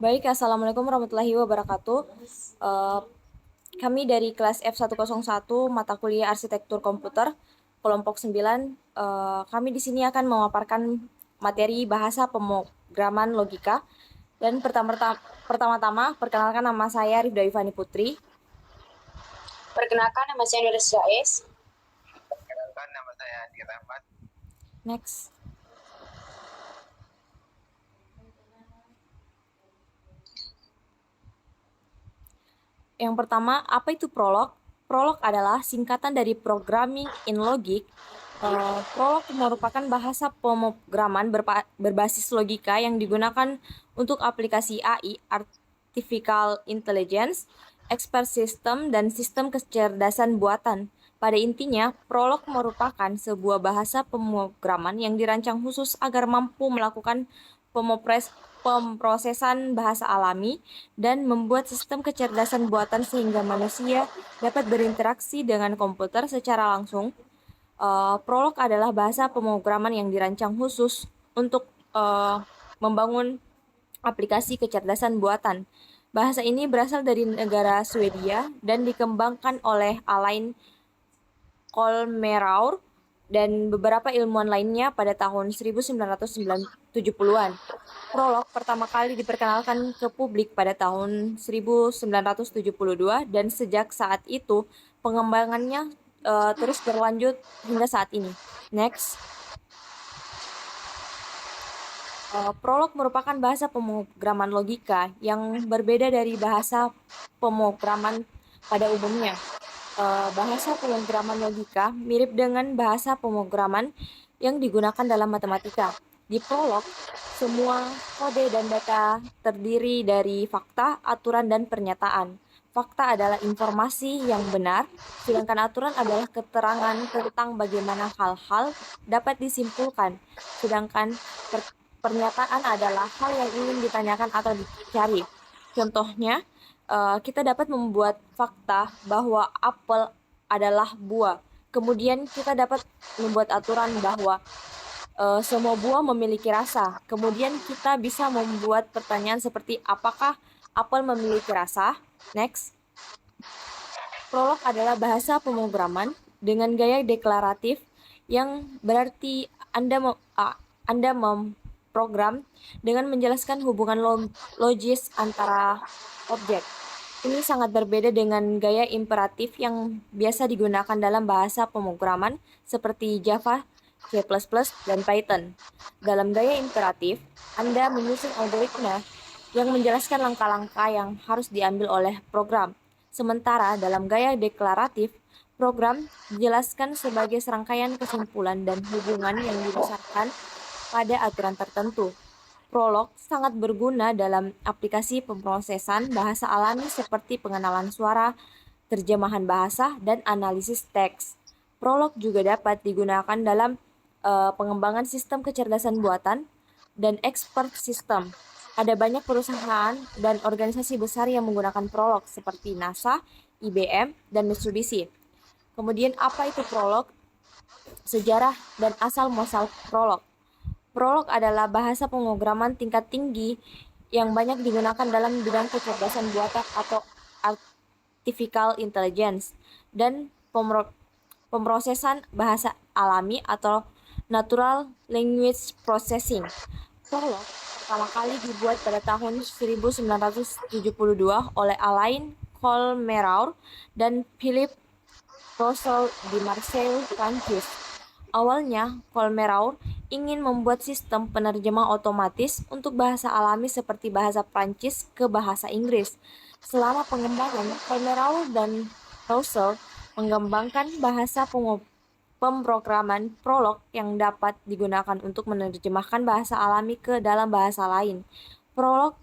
Baik, Assalamualaikum warahmatullahi wabarakatuh. Eh, Kami dari kelas F101 mata kuliah Arsitektur Komputer, kelompok 9. Kami di sini akan memaparkan materi bahasa pemrograman logika. Dan pertama-tama, perkenalkan nama saya Rifda Ivani Putri. Perkenalkan, nama saya Nur Rais. Perkenalkan, nama saya Andi Rahmat. Next. Yang pertama, apa itu prolog? Prolog adalah singkatan dari Programming in Logic. Prolog merupakan bahasa pemrograman berbasis logika yang digunakan untuk aplikasi AI, Artificial Intelligence, Expert System, dan sistem kecerdasan buatan. Pada intinya, prolog merupakan sebuah bahasa pemrograman yang dirancang khusus agar mampu melakukan pemrosesan bahasa alami dan membuat sistem kecerdasan buatan sehingga manusia dapat berinteraksi dengan komputer secara langsung. Prolog adalah bahasa pemrograman yang dirancang khusus untuk membangun aplikasi kecerdasan buatan. Bahasa ini berasal dari negara Swedia dan dikembangkan oleh Alain Kolmeraur dan beberapa ilmuwan lainnya pada tahun 1970-an. Prolog pertama kali diperkenalkan ke publik pada tahun 1972 dan sejak saat itu pengembangannya terus berlanjut hingga saat ini. Next. Prolog merupakan bahasa pemrograman logika yang berbeda dari bahasa pemrograman pada umumnya. Bahasa pemrograman logika mirip dengan bahasa pemrograman yang digunakan dalam matematika. Di prolog, semua kode dan data terdiri dari fakta, aturan, dan pernyataan. Fakta adalah informasi yang benar, sedangkan aturan adalah keterangan tentang bagaimana hal-hal dapat disimpulkan, sedangkan pernyataan adalah hal yang ingin ditanyakan atau dicari. Contohnya, kita dapat membuat fakta bahwa apel adalah buah. Kemudian kita dapat membuat aturan bahwa semua buah memiliki rasa. Kemudian kita bisa membuat pertanyaan seperti apakah apel memiliki rasa? Next. Prolog adalah bahasa pemrograman dengan gaya deklaratif yang berarti Anda memprogram dengan menjelaskan hubungan logis antara objek. Ini sangat berbeda dengan gaya imperatif yang biasa digunakan dalam bahasa pemrograman seperti Java, C++, dan Python. Dalam gaya imperatif, Anda menyusun algoritma yang menjelaskan langkah-langkah yang harus diambil oleh program. Sementara dalam gaya deklaratif, program dijelaskan sebagai serangkaian kesimpulan dan hubungan yang didasarkan pada aturan tertentu. Prolog sangat berguna dalam aplikasi pemrosesan bahasa alami seperti pengenalan suara, terjemahan bahasa, dan analisis teks. Prolog juga dapat digunakan dalam pengembangan sistem kecerdasan buatan dan expert system. Ada banyak perusahaan dan organisasi besar yang menggunakan Prolog seperti NASA, IBM, dan Mitsubishi. Kemudian apa itu Prolog? Sejarah dan asal-muasal Prolog. Prolog adalah bahasa pemrograman tingkat tinggi yang banyak digunakan dalam bidang kecerdasan buatan atau artificial intelligence dan pemrosesan bahasa alami atau natural language processing. Prolog pertama kali dibuat pada tahun 1972 oleh Alain Kolmeraur dan Philip Russell di Marseille, Prancis. Awalnya, Kolmeraur ingin membuat sistem penerjemah otomatis untuk bahasa alami seperti bahasa Prancis ke bahasa Inggris. Selama pengembangan, Kolmeraur dan Russell mengembangkan bahasa pemrograman Prolog yang dapat digunakan untuk menerjemahkan bahasa alami ke dalam bahasa lain. Prolog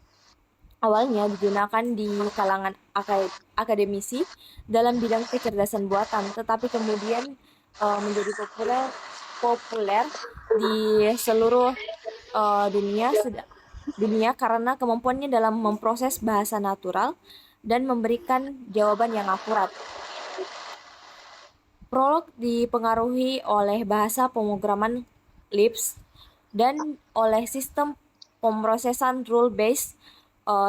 awalnya digunakan di kalangan akademisi dalam bidang kecerdasan buatan, tetapi kemudian menjadi populer di seluruh dunia dunia karena kemampuannya dalam memproses bahasa natural dan memberikan jawaban yang akurat. Prolog dipengaruhi oleh bahasa pemrograman Lisp dan oleh sistem pemrosesan rule-based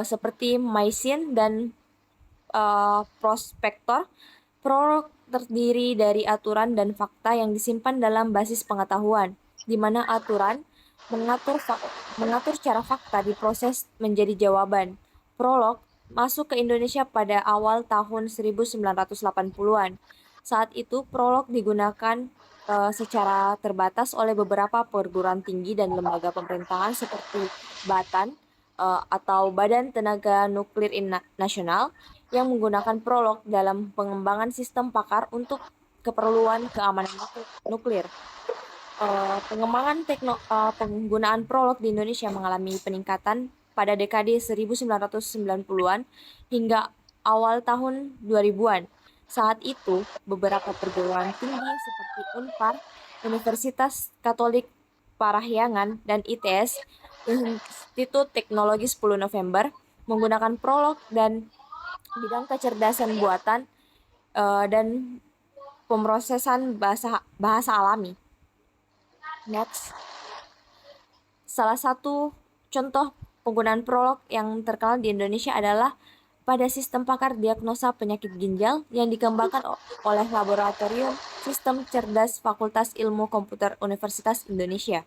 seperti Mycin dan Prospector. Prolog terdiri dari aturan dan fakta yang disimpan dalam basis pengetahuan, di mana aturan mengatur cara fakta diproses menjadi jawaban. Prolog masuk ke Indonesia pada awal tahun 1980-an. Saat itu, prolog digunakan secara terbatas oleh beberapa perguruan tinggi dan lembaga pemerintahan seperti Batan atau Badan Tenaga Nuklir Nasional yang menggunakan prolog dalam pengembangan sistem pakar untuk keperluan keamanan nuklir. Penggunaan prolog di Indonesia mengalami peningkatan pada dekade 1990-an hingga awal tahun 2000-an. Saat itu, beberapa perguruan tinggi seperti Unpar, Universitas Katolik Parahyangan, dan ITS, Institut Teknologi 10 November, menggunakan prolog dan bidang kecerdasan buatan dan pemrosesan bahasa alami. Next. Salah satu contoh penggunaan prolog yang terkenal di Indonesia adalah pada sistem pakar diagnosa penyakit ginjal yang dikembangkan oleh Laboratorium Sistem Cerdas Fakultas Ilmu Komputer Universitas Indonesia.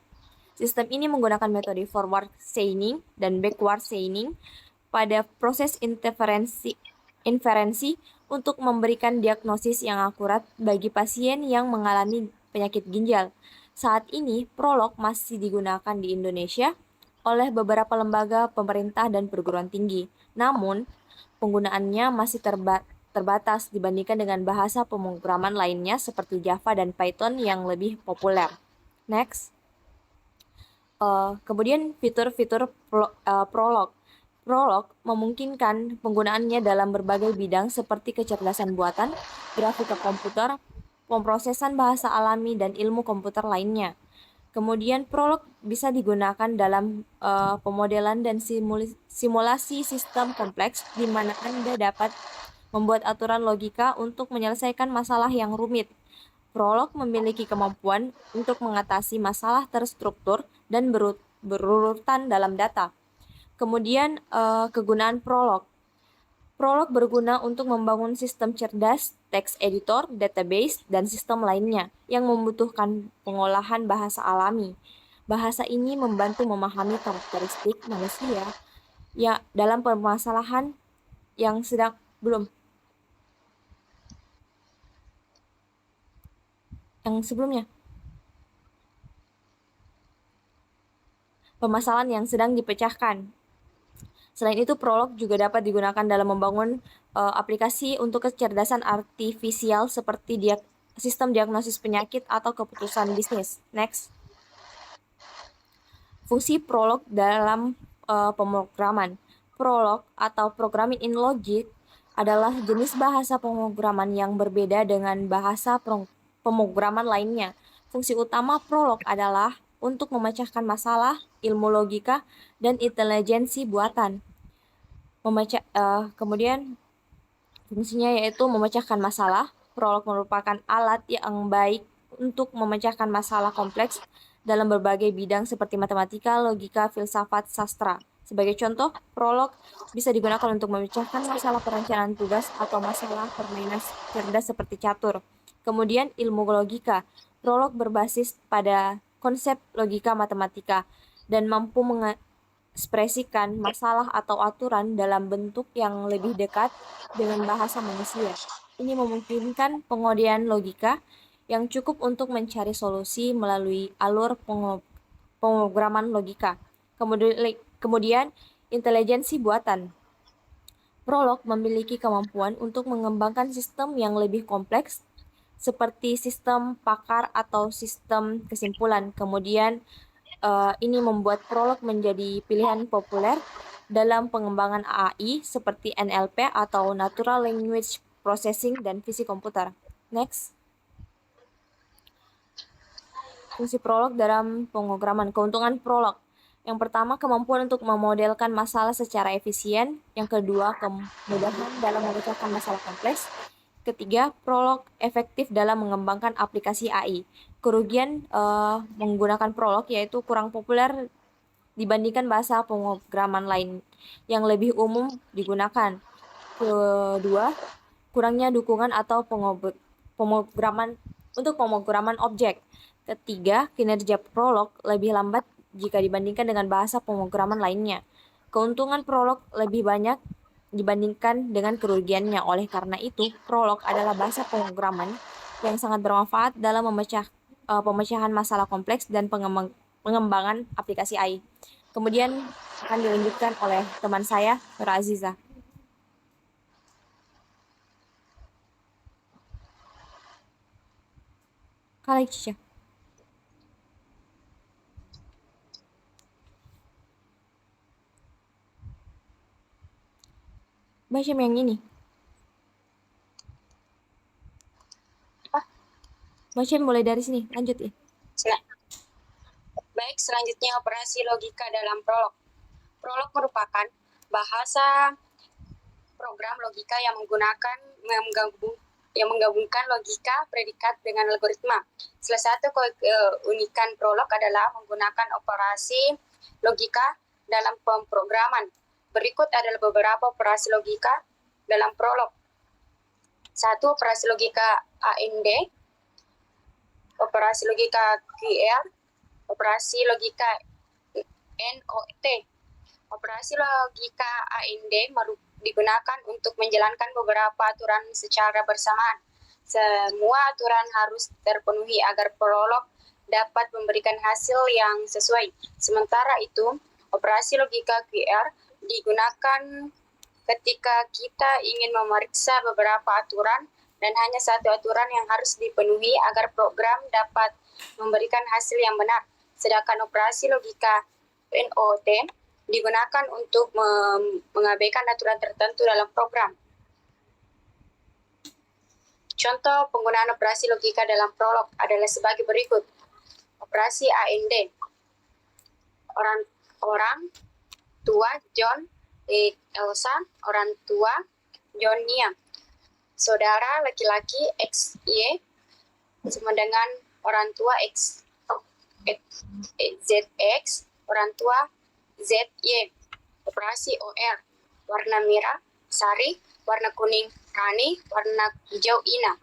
Sistem ini menggunakan metode forward chaining dan backward chaining pada proses inferensi untuk memberikan diagnosis yang akurat bagi pasien yang mengalami penyakit ginjal. Saat ini, prolog masih digunakan di Indonesia oleh beberapa lembaga pemerintah dan perguruan tinggi. Namun, penggunaannya masih terbatas dibandingkan dengan bahasa pemrograman lainnya seperti Java dan Python yang lebih populer. Next. Kemudian fitur-fitur prolog. Prolog memungkinkan penggunaannya dalam berbagai bidang seperti kecerdasan buatan, grafika komputer, pemrosesan bahasa alami, dan ilmu komputer lainnya. Kemudian prolog bisa digunakan dalam pemodelan dan simulasi sistem kompleks di mana Anda dapat membuat aturan logika untuk menyelesaikan masalah yang rumit. Prolog memiliki kemampuan untuk mengatasi masalah terstruktur dan berurutan dalam data. Kemudian kegunaan prolog. Prolog berguna untuk membangun sistem cerdas, text editor, database, dan sistem lainnya yang membutuhkan pengolahan bahasa alami. Bahasa ini membantu memahami karakteristik manusia ya dalam permasalahan yang sedang sebelumnya. Permasalahan yang sedang dipecahkan. Selain itu, prolog juga dapat digunakan dalam membangun aplikasi untuk kecerdasan artifisial seperti sistem diagnosis penyakit atau keputusan bisnis. Next. Fungsi prolog dalam pemrograman. Prolog atau programming in logic adalah jenis bahasa pemrograman yang berbeda dengan bahasa pemrograman lainnya. Fungsi utama prolog adalah untuk memecahkan masalah, ilmu logika, dan intelijensi buatan. Kemudian fungsinya yaitu memecahkan masalah. Prolog merupakan alat yang baik untuk memecahkan masalah kompleks dalam berbagai bidang seperti matematika, logika, filsafat, sastra. Sebagai contoh, prolog bisa digunakan untuk memecahkan masalah perencanaan tugas atau masalah permainan cerdas seperti catur. Kemudian ilmu logika. Prolog berbasis pada konsep logika matematika dan mampu mengekspresikan masalah atau aturan dalam bentuk yang lebih dekat dengan bahasa manusia. Ini memungkinkan pengodian logika yang cukup untuk mencari solusi melalui alur pemrograman logika. Kemudian intelijensi buatan. Prolog memiliki kemampuan untuk mengembangkan sistem yang lebih kompleks seperti sistem pakar atau sistem kesimpulan. Kemudian ini membuat prolog menjadi pilihan populer dalam pengembangan AI seperti NLP atau Natural Language Processing dan fisik komputer. Next. Fungsi prolog dalam pemrograman. Keuntungan prolog. Yang pertama, kemampuan untuk memodelkan masalah secara efisien. Yang kedua, kemudahan dalam memecahkan masalah kompleks. Ketiga, prolog efektif dalam mengembangkan aplikasi AI. Kerugian menggunakan prolog yaitu kurang populer dibandingkan bahasa pemrograman lain yang lebih umum digunakan. Kedua, kurangnya dukungan atau pemrograman untuk pemrograman objek. Ketiga, kinerja Prolog lebih lambat jika dibandingkan dengan bahasa pemrograman lainnya. Keuntungan Prolog lebih banyak dibandingkan dengan kerugiannya. Oleh karena itu, Prolog adalah bahasa pemrograman yang sangat bermanfaat dalam pemecahan masalah kompleks dan pengembangan aplikasi AI. Kemudian akan dilanjutkan oleh teman saya, Nur Aziza. Kali Cica. Baca yang ini. Baca mulai dari sini, lanjut ya. Baik, selanjutnya operasi logika dalam Prolog. Prolog merupakan bahasa program logika yang menggabungkan logika, predikat dengan algoritma. Salah satu keunikan Prolog adalah menggunakan operasi logika dalam pemrograman. Berikut adalah beberapa operasi logika dalam Prolog. 1. Operasi logika AND, operasi logika QR, operasi logika NOT. Operasi logika AND digunakan untuk menjalankan beberapa aturan secara bersamaan. Semua aturan harus terpenuhi agar Prolog dapat memberikan hasil yang sesuai. Sementara itu, operasi logika QR digunakan ketika kita ingin memeriksa beberapa aturan dan hanya satu aturan yang harus dipenuhi agar program dapat memberikan hasil yang benar. Sedangkan operasi logika NOT digunakan untuk mengabaikan aturan tertentu dalam program. Contoh penggunaan operasi logika dalam Prolog adalah sebagai berikut. Operasi AND. Orang tua John Elsa, orang tua John Nia. Saudara laki-laki XY sama dengan orang tua ZX, orang tua ZY. Operasi OR. Warna merah Sari, warna kuning Rani, warna hijau Ina.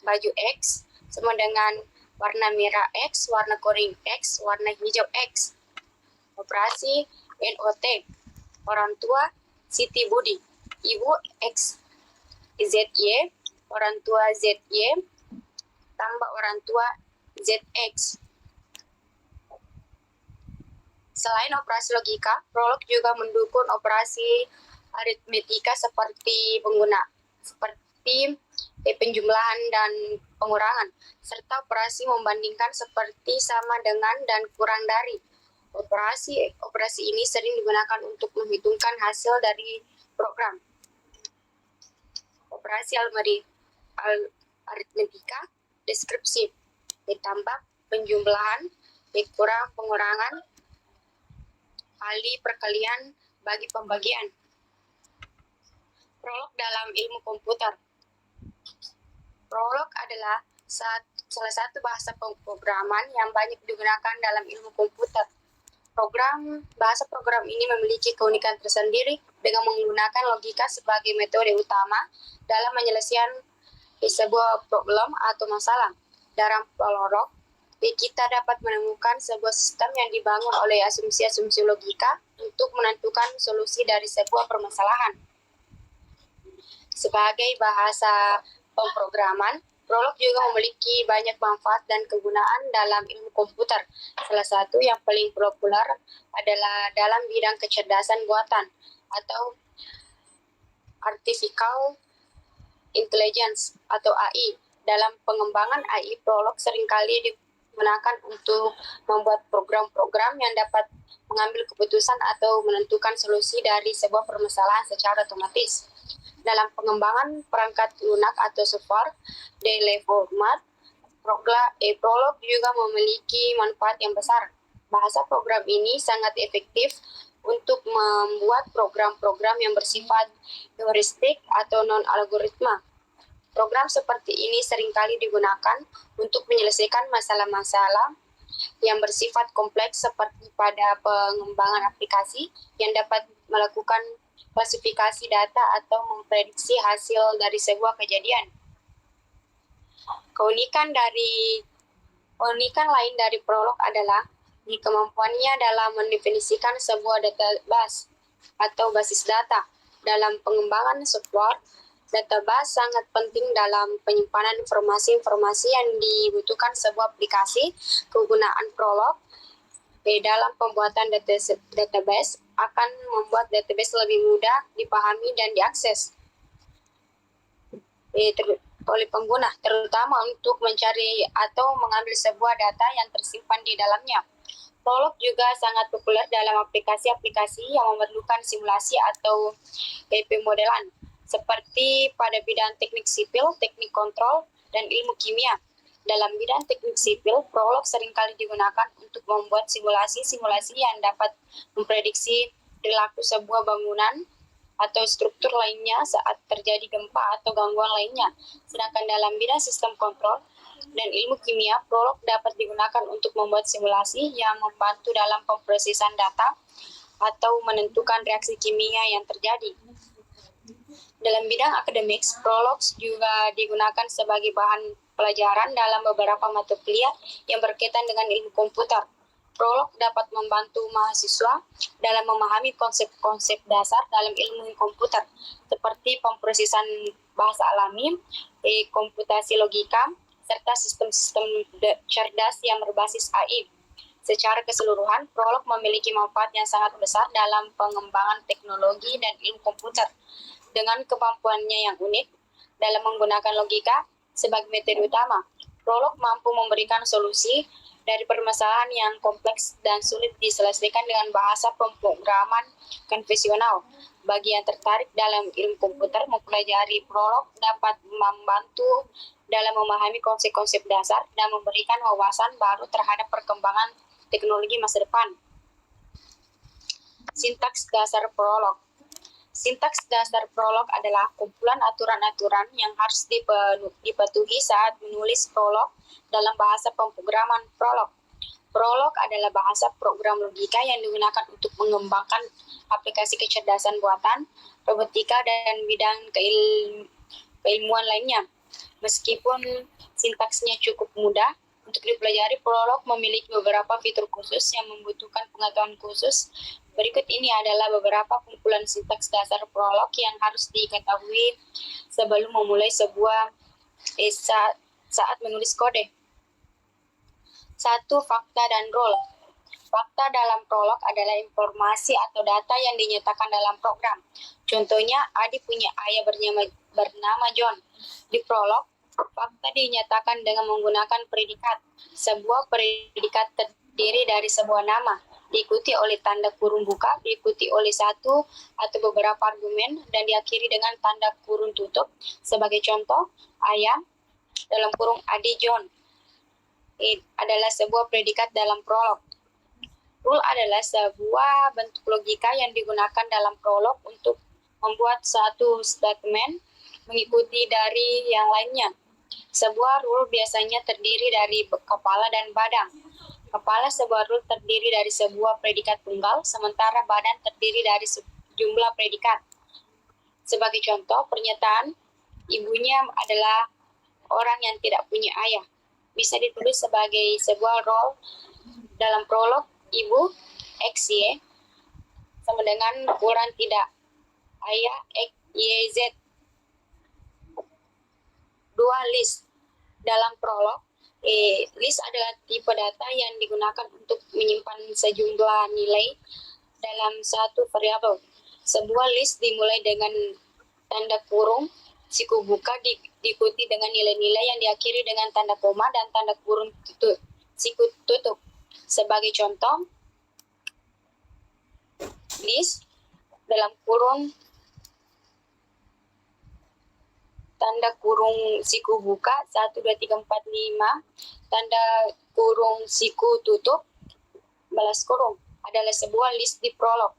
Baju X sama dengan warna merah X, warna kuning X, warna hijau X. Operasi NOT. Orang tua Siti Budi, ibu X ZY, orang tua ZY tambah orang tua ZX. Selain operasi logika, Prolog juga mendukung operasi aritmetika seperti penjumlahan dan pengurangan, serta operasi membandingkan seperti sama dengan dan kurang dari. Operasi ini sering digunakan untuk menghitungkan hasil dari program. Operasi aritmetika deskripsi, ditambah penjumlahan, dikurang pengurangan, kali perkalian, bagi pembagian. Prolog dalam ilmu komputer. Prolog adalah salah satu bahasa pemrograman yang banyak digunakan dalam ilmu komputer. Bahasa program ini memiliki keunikan tersendiri dengan menggunakan logika sebagai metode utama dalam menyelesaikan sebuah problem atau masalah. Dalam Prolog, kita dapat menemukan sebuah sistem yang dibangun oleh asumsi-asumsi logika untuk menentukan solusi dari sebuah permasalahan. Sebagai bahasa pemrograman, Prolog juga memiliki banyak manfaat dan kegunaan dalam ilmu komputer. Salah satu yang paling populer adalah dalam bidang kecerdasan buatan atau Artificial Intelligence atau AI. Dalam pengembangan AI, Prolog seringkali digunakan untuk membuat program-program yang dapat mengambil keputusan atau menentukan solusi dari sebuah permasalahan secara otomatis. Dalam pengembangan perangkat lunak atau server daily format, Prolog juga memiliki manfaat yang besar. Bahasa program ini sangat efektif untuk membuat program-program yang bersifat heuristik atau non-algoritma. Program seperti ini seringkali digunakan untuk menyelesaikan masalah-masalah yang bersifat kompleks seperti pada pengembangan aplikasi yang dapat melakukan klasifikasi data atau memprediksi hasil dari sebuah kejadian. Keunikan lain dari Prolog adalah di kemampuannya dalam mendefinisikan sebuah database atau basis data. Dalam pengembangan software, database sangat penting dalam penyimpanan informasi-informasi yang dibutuhkan sebuah aplikasi. Kegunaan Prolog dalam pembuatan database akan membuat database lebih mudah dipahami dan diakses oleh pengguna, terutama untuk mencari atau mengambil sebuah data yang tersimpan di dalamnya. Prolog juga sangat populer dalam aplikasi-aplikasi yang memerlukan simulasi atau modelan, seperti pada bidang teknik sipil, teknik kontrol, dan ilmu kimia. Dalam bidang teknik sipil, Prolog seringkali digunakan untuk membuat simulasi-simulasi yang dapat memprediksi perilaku sebuah bangunan atau struktur lainnya saat terjadi gempa atau gangguan lainnya. Sedangkan dalam bidang sistem kontrol dan ilmu kimia, Prolog dapat digunakan untuk membuat simulasi yang membantu dalam pemrosesan data atau menentukan reaksi kimia yang terjadi. Dalam bidang akademik, Prolog juga digunakan sebagai bahan pelajaran dalam beberapa mata kuliah yang berkaitan dengan ilmu komputer. Prolog dapat membantu mahasiswa dalam memahami konsep-konsep dasar dalam ilmu komputer, seperti pemrosesan bahasa alami, komputasi logika, serta sistem-sistem cerdas yang berbasis AI. Secara keseluruhan, Prolog memiliki manfaat yang sangat besar dalam pengembangan teknologi dan ilmu komputer. Dengan kemampuannya yang unik dalam menggunakan logika sebagai metode utama, Prolog mampu memberikan solusi dari permasalahan yang kompleks dan sulit diselesaikan dengan bahasa pemrograman konvensional. Bagi yang tertarik dalam ilmu komputer, mempelajari Prolog dapat membantu dalam memahami konsep-konsep dasar dan memberikan wawasan baru terhadap perkembangan teknologi masa depan. Sintaks dasar Prolog. Sintaks dasar Prolog adalah kumpulan aturan-aturan yang harus dipatuhi saat menulis Prolog dalam bahasa pemrograman Prolog. Prolog adalah bahasa program logika yang digunakan untuk mengembangkan aplikasi kecerdasan buatan, robotika, dan bidang keilmuan lainnya. Meskipun sintaksnya cukup mudah untuk dipelajari, Prolog memiliki beberapa fitur khusus yang membutuhkan pengetahuan khusus. Berikut ini adalah beberapa kumpulan sintaks dasar Prolog yang harus diketahui sebelum memulai saat menulis kode. 1. Fakta dan role. Fakta dalam Prolog adalah informasi atau data yang dinyatakan dalam program. Contohnya, Adi punya ayah bernama John. Di Prolog, fakta dinyatakan dengan menggunakan predikat. Sebuah predikat terdiri dari sebuah nama, diikuti oleh tanda kurung buka, diikuti oleh satu atau beberapa argumen, dan diakhiri dengan tanda kurung tutup. Sebagai contoh, ayah dalam kurung Adi John adalah sebuah predikat dalam Prolog. Rule adalah sebuah bentuk logika yang digunakan dalam Prolog untuk membuat satu statement mengikuti dari yang lainnya. Sebuah rule biasanya terdiri dari kepala dan badan. Kepala sebuah rule terdiri dari sebuah predikat tunggal, sementara badan terdiri dari sejumlah predikat. Sebagai contoh, pernyataan ibunya adalah orang yang tidak punya ayah bisa ditulis sebagai sebuah role dalam Prolog. Ibu X Y sama dengan kurang tidak ayah X Y Z. 2. List. Dalam Prolog, list adalah tipe data yang digunakan untuk menyimpan sejumlah nilai dalam satu variabel. Sebuah list dimulai dengan tanda kurung siku buka diikuti dengan nilai-nilai yang diakhiri dengan tanda koma dan tanda kurung siku tutup. Sebagai contoh, list dalam kurung tanda kurung siku buka 1, 2, 3, 4, 5, tanda kurung siku tutup balas kurung adalah sebuah list di Prolog.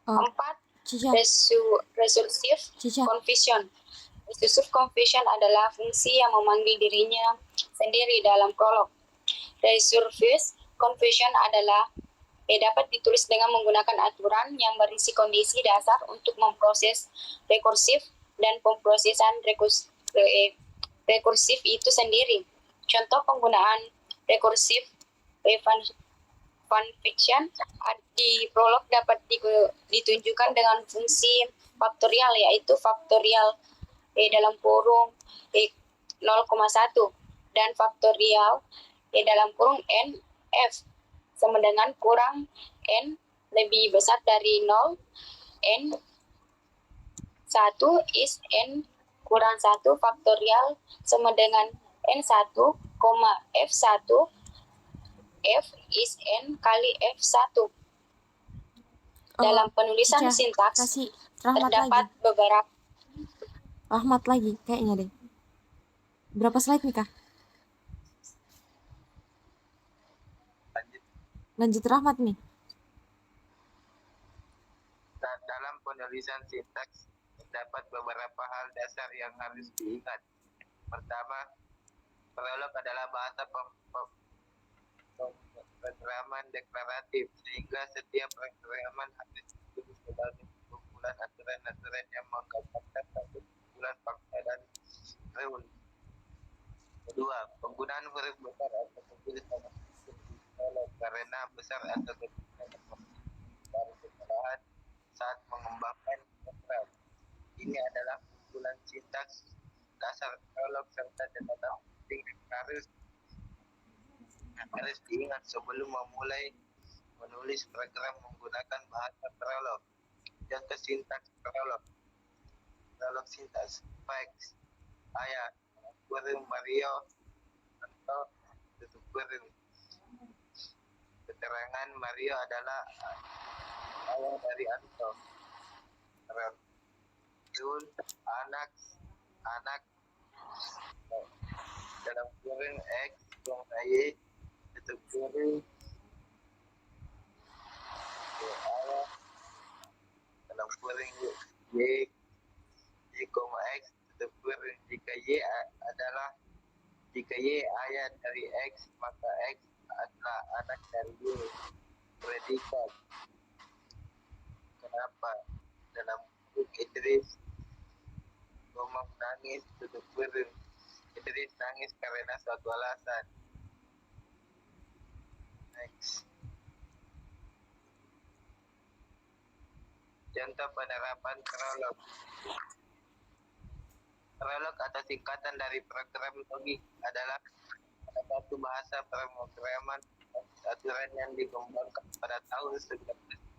4. Recursive confusion. Recursive confusion adalah fungsi yang memanggil dirinya sendiri dalam Prolog. Resurface conversion adalah dapat ditulis dengan menggunakan aturan yang berisi kondisi dasar untuk memproses rekursif dan pemrosesan rekursif itu sendiri. Contoh penggunaan rekursif function di prolog dapat ditunjukkan dengan fungsi faktorial, yaitu faktorial dalam kurung 0,1 dan faktorial dalam kurung n f sama dengan kurang n lebih besar dari 0, n 1 is n kurang 1 faktorial sama dengan n 1, f1 f is n kali f1. Dalam penulisan Ica, sintaks kasih Rahmat terdapat lagi. beberapa Rahmat lagi kayaknya deh. Berapa slide nih, Kak? Lanjut. Lanjut Rahmat nih. Dalam penulisan sintaks terdapat beberapa hal dasar yang harus diingat. Pertama, prolog adalah bahasa pemrograman deklaratif, sehingga setiap pemrograman harus ditulis sebagai kumpulan aturan-aturan yang menggambarkan satu kumpulan fakta dan rule. Kedua, penggunaan huruf besar atau kecil sangat penting karena besar atau kecil dari kesalahan saat mengembangkan program. Ini adalah kumpulan sintaks dasar prolog serta catatan penting yang harus diingat sebelum memulai menulis program menggunakan bahasa prolog. Contoh sintaks prolog. Prolog sintaks fax, ayat, kurung Mario, atau tutup kurung. Keterangan Mario adalah ayah dari Anto. Rule anak dalam kurung X, Y, tutup kurung ayah dalam kurung Y, X, tutup kurung jika Y ayah dari X, maka X adalah anak dari Y. Predikat. Kenapa? Dalam kurung Idris menangis, tutup kurung. Idris nangis karena suatu alasan. Next. Contoh penerapan prolog. Prolog atau singkatan dari program logik adalah satu bahasa pemrograman aturan yang dikembangkan pada tahun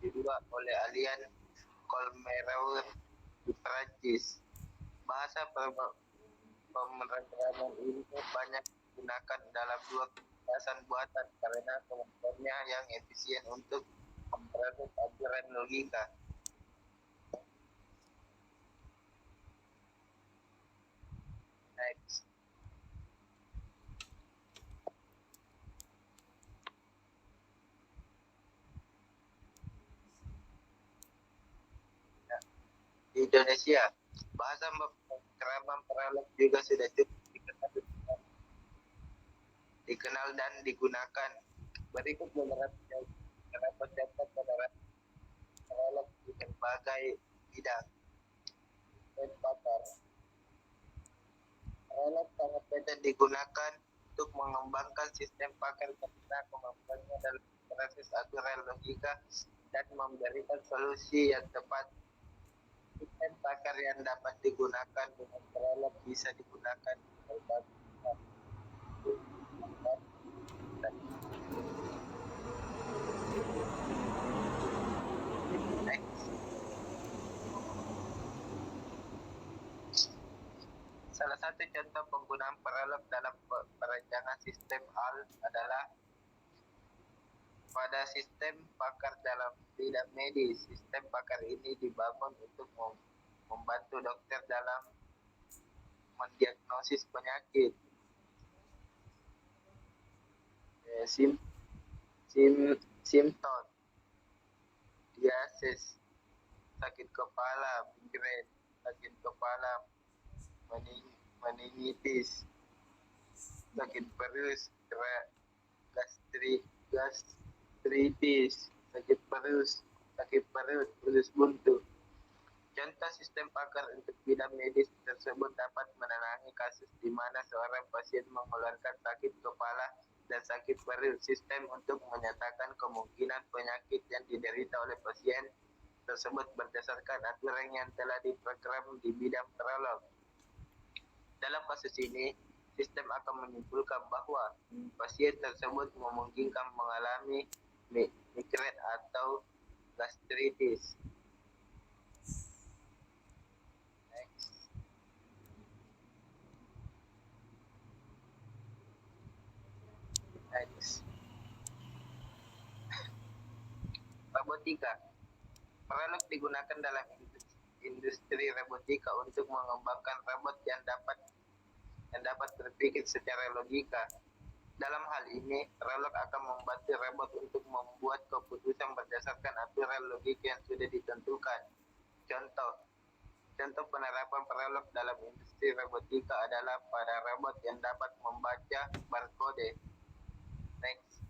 1972 oleh Alain Colmereur di Prancis. Bahasa pemrograman ini banyak digunakan dalam dua kecerdasan buatan karena kemampuannya yang efisien untuk memproses aturan logika. Next. Di Indonesia, bahasa pemrograman prolog juga sudah cukup dikenal dan digunakan. Berikut beberapa contoh penerapan prolog di berbagai bidang. Prolog sangat mudah digunakan untuk mengembangkan sistem pakar karena kemampuannya dalam proses aturan logika dan memberikan solusi yang tepat. Sistem pakar yang dapat digunakan dengan prolog bisa digunakan di berbagai Salah satu contoh penggunaan prolog dalam perancangan sistem HAL adalah pada sistem pakar dalam bidang medis. Sistem pakar ini dibangun untuk membantu dokter dalam mendiagnosis penyakit. Simptom, diasis, sakit kepala, migrain, sakit kepala, meningitis, sakit perut, gastritis, sakit perut, usus buntu. Contoh sistem pakar untuk bidang medis tersebut dapat menangani kasus di mana seorang pasien mengeluarkan sakit kepala dan sakit perut. Sistem untuk menyatakan kemungkinan penyakit yang diderita oleh pasien tersebut berdasarkan aturan yang telah diprogram di bidang prolog. Dalam kasus ini, sistem akan menyimpulkan bahwa pasien tersebut memungkinkan mengalami migren atau gastritis. Next. Robotika. Prolog digunakan dalam industri robotika untuk mengembangkan robot yang dapat berpikir secara logika. Dalam hal ini, prolog akan membantu robot untuk membuat keputusan berdasarkan aturan logik yang sudah ditentukan. Contoh penerapan prolog dalam industri robotika adalah pada robot yang dapat membaca barcode. Next.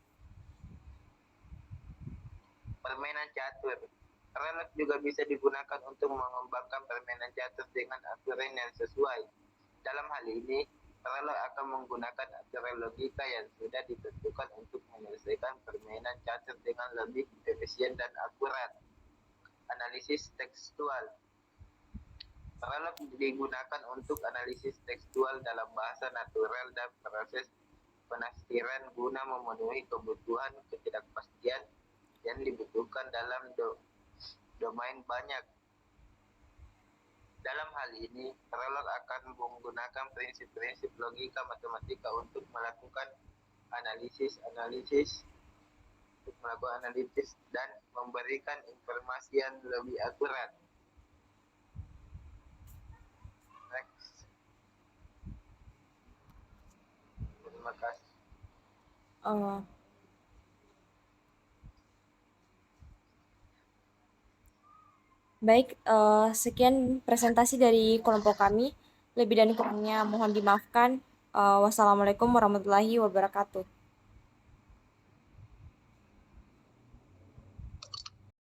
Permainan catur. Prolog juga bisa digunakan untuk mengembangkan permainan catur dengan aturan yang sesuai. Dalam hal ini, prolog akan menggunakan aturan logika yang sudah ditentukan untuk menyelesaikan permainan catur dengan lebih efisien dan akurat. Analisis tekstual. Prolog digunakan untuk analisis tekstual dalam bahasa natural dan proses penafsiran guna memenuhi kebutuhan ketidakpastian yang dibutuhkan dalam domain banyak. Dalam hal ini, prolog akan menggunakan prinsip-prinsip logika matematika untuk melakukan analisis dan memberikan informasi yang lebih akurat. Next. Terima kasih. Baik, sekian presentasi dari kelompok kami. Lebih dan kurangnya mohon dimaafkan. Wassalamualaikum warahmatullahi wabarakatuh.